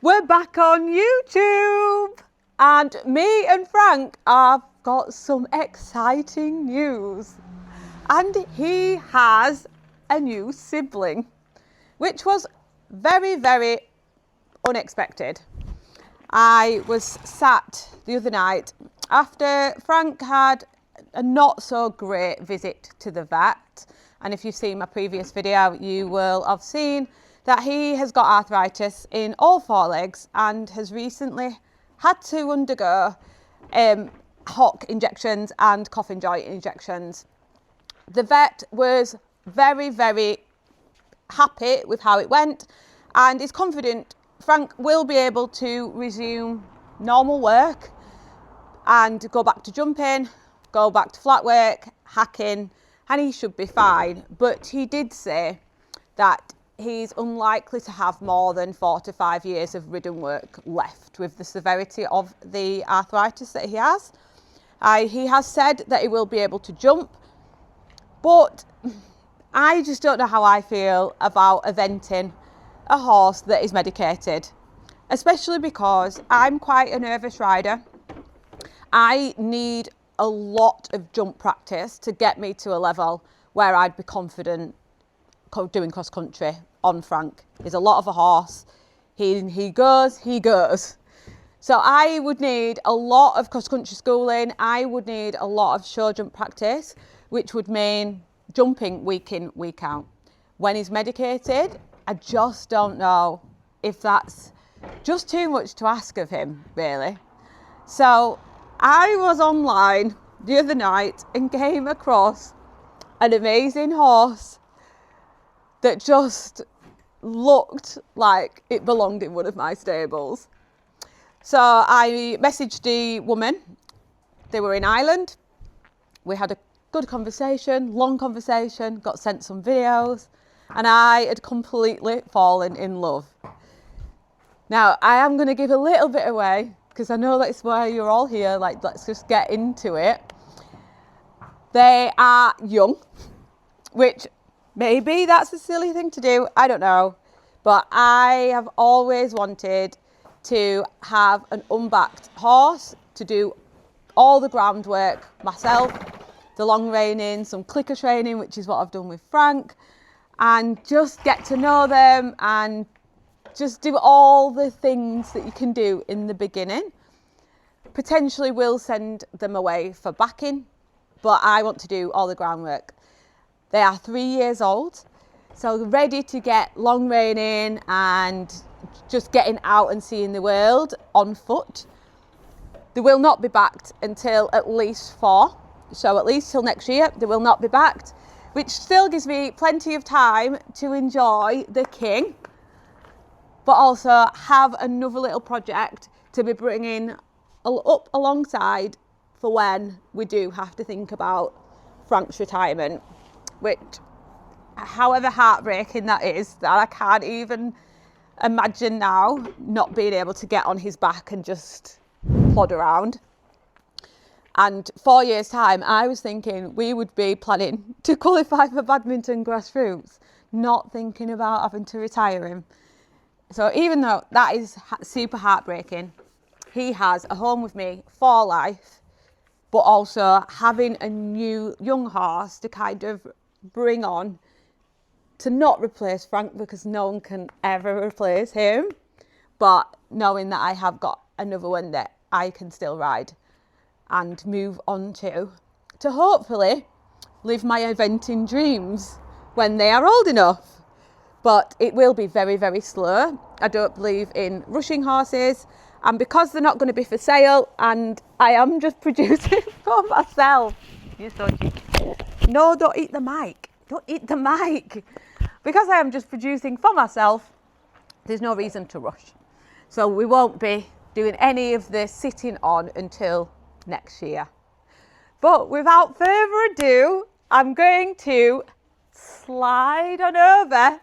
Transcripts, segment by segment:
We're back on YouTube, and me and Frank have got some exciting news. And he has a new sibling, which was very, very unexpected. I was sat the other night after Frank had a not so great visit to the vet. And if you've seen my previous video, you will have seen that he has got arthritis in all four legs and has recently had to undergo hock injections and coffin joint injections. The vet was very, very happy with how it went and is confident Frank will be able to resume normal work and go back to jumping, go back to flat work, hacking, and he should be fine. But he did say that he's unlikely to have more than 4 to 5 years of ridden work left with the severity of the arthritis that he has. He has said that he will be able to jump, but I just don't know how I feel about eventing a horse that is medicated, especially because I'm quite a nervous rider. I need a lot of jump practice to get me to a level where I'd be confident doing cross country on Frank. He's a lot of a horse. He goes. So I would need a lot of cross country schooling. I would need a lot of show jump practice, which would mean jumping week in, week out. When he's medicated, I just don't know if that's just too much to ask of him, really. So I was online the other night and came across an amazing horse that just looked like it belonged in one of my stables. So I messaged the woman. They were in Ireland. We had a good conversation, long conversation, got sent some videos, and I had completely fallen in love. Now, I am going to give a little bit away because I know that's why you're all here. Like, let's just get into it. They are young, which maybe that's a silly thing to do. I don't know. But I have always wanted to have an unbacked horse to do all the groundwork myself, the long reining, some clicker training, which is what I've done with Frank, and just get to know them and just do all the things that you can do in the beginning. Potentially we'll send them away for backing, but I want to do all the groundwork. They are 3 years old, so ready to get long reining and just getting out and seeing the world on foot. They will not be backed until at least 4, so at least till next year they will not be backed, which still gives me plenty of time to enjoy the king, but also have another little project to be bringing up alongside for when we do have to think about Frank's retirement, which, however heartbreaking that is, that I can't even imagine now not being able to get on his back and just plod around. And 4 years' time, I was thinking we would be planning to qualify for badminton grassroots, not thinking about having to retire him. So even though that is super heartbreaking, he has a home with me for life, but also having a new young horse to kind of bring on to not replace Frank, because no one can ever replace him, but knowing that I have got another one that I can still ride and move on to hopefully live my eventing dreams when they are old enough. But it will be very, very slow. I don't believe in rushing horses, and because they're not going to be for sale and I am just producing for myself. You're so cheeky. No, don't eat the mic. Don't eat the mic. Because I am just producing for myself, there's no reason to rush. So we won't be doing any of the sitting on until next year. But without further ado, I'm going to slide on over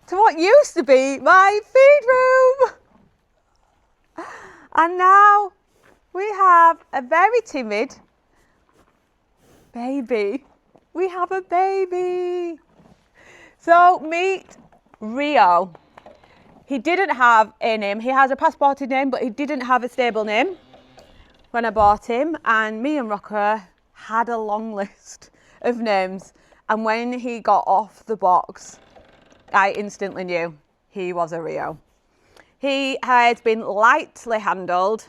to what used to be my feed room. And now we have a very timid baby. We have a baby. So meet Rio. He didn't have a name. He has a passported name, but he didn't have a stable name when I bought him. And me and Rocco had a long list of names. And when he got off the box, I instantly knew he was a Rio. He has been lightly handled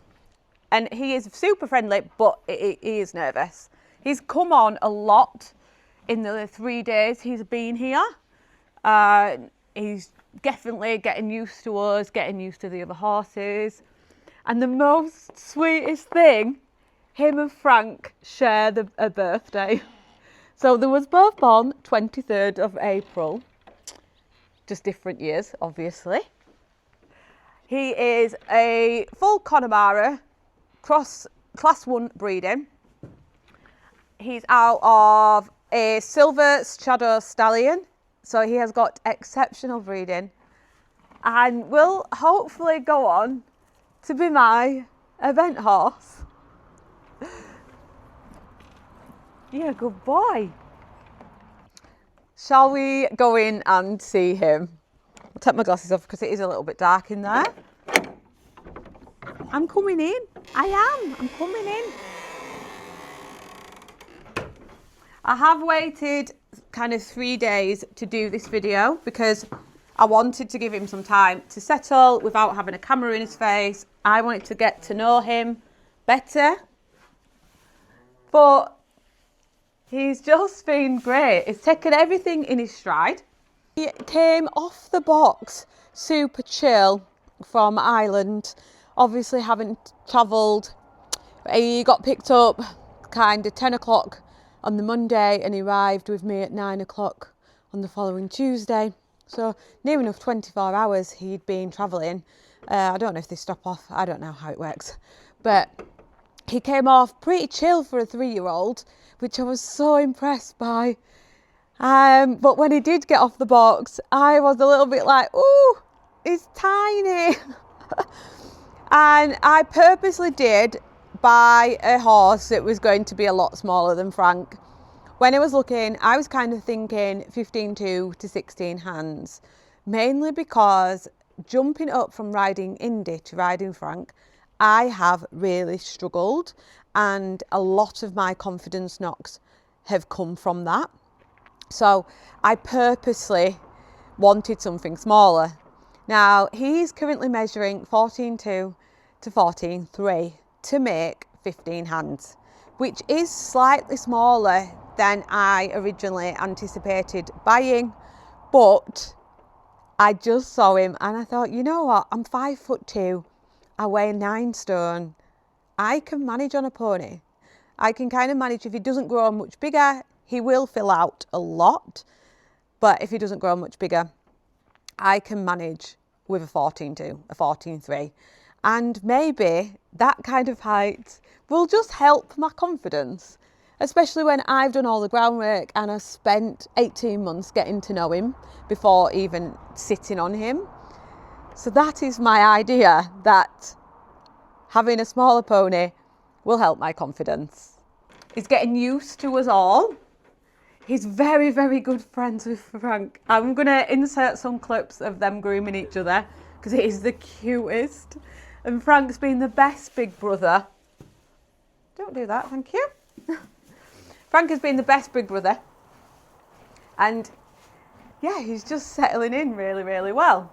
and he is super friendly, but he is nervous. He's come on a lot in the 3 days he's been here. He's definitely getting used to us, getting used to the other horses. And the most sweetest thing, him and Frank share a birthday. So they was both born 23rd of April, just different years, obviously. He is a full Connemara, class 1 breeding. He's out of a silver shadow stallion, so he has got exceptional breeding and will hopefully go on to be my event horse. Yeah, good boy. Shall we go in and see him? I'll take my glasses off because it is a little bit dark in there. I'm coming in. I'm coming in. I have waited kind of 3 days to do this video because I wanted to give him some time to settle without having a camera in his face. I wanted to get to know him better. But he's just been great. He's taken everything in his stride. He came off the box super chill from Ireland, obviously having travelled. He got picked up kind of 10 o'clock on the Monday and he arrived with me at 9 o'clock on the following Tuesday. So near enough 24 hours he'd been travelling. I don't know if they stop off, I don't know how it works. But he came off pretty chill for a 3-year-old, which I was so impressed by. But when he did get off the box, I was a little bit like, ooh, he's tiny. And I purposely did buy a horse that was going to be a lot smaller than Frank. When I was looking, I was kind of thinking 15.2 to 16 hands, mainly because jumping up from riding Indy to riding Frank, I have really struggled and a lot of my confidence knocks have come from that. So I purposely wanted something smaller. Now he's currently measuring 14.2 to 14.3 to make 15 hands, which is slightly smaller than I originally anticipated buying, but I just saw him and I thought, you know what, I'm 5'2", I weigh 9 stone, I can manage on a pony. I can kind of manage if he doesn't grow much bigger. He will fill out a lot, but if he doesn't grow much bigger, I can manage with a 14.2, a 14.3. And maybe that kind of height will just help my confidence, especially when I've done all the groundwork and I spent 18 months getting to know him before even sitting on him. So that is my idea, that having a smaller pony will help my confidence. He's getting used to us all. He's very, very good friends with Frank. I'm going to insert some clips of them grooming each other because it is the cutest. And Frank's been the best big brother. Don't do that, thank you. Frank has been the best big brother. And yeah, he's just settling in really, really well.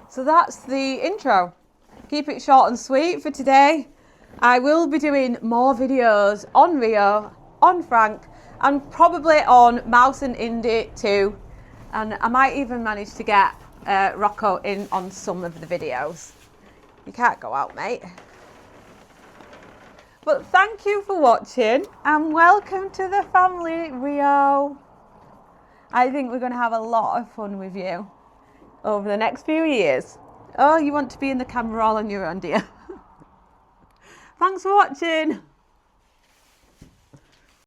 So that's the intro. Keep it short and sweet for today. I will be doing more videos on Rio, on Frank, and probably on Mouse and Indy too. And I might even manage to get Rocco in on some of the videos. You can't go out, mate. But thank you for watching and welcome to the family, Rio. I think we're going to have a lot of fun with you over the next few years. Oh, you want to be in the camera all on your own, dear. Thanks for watching.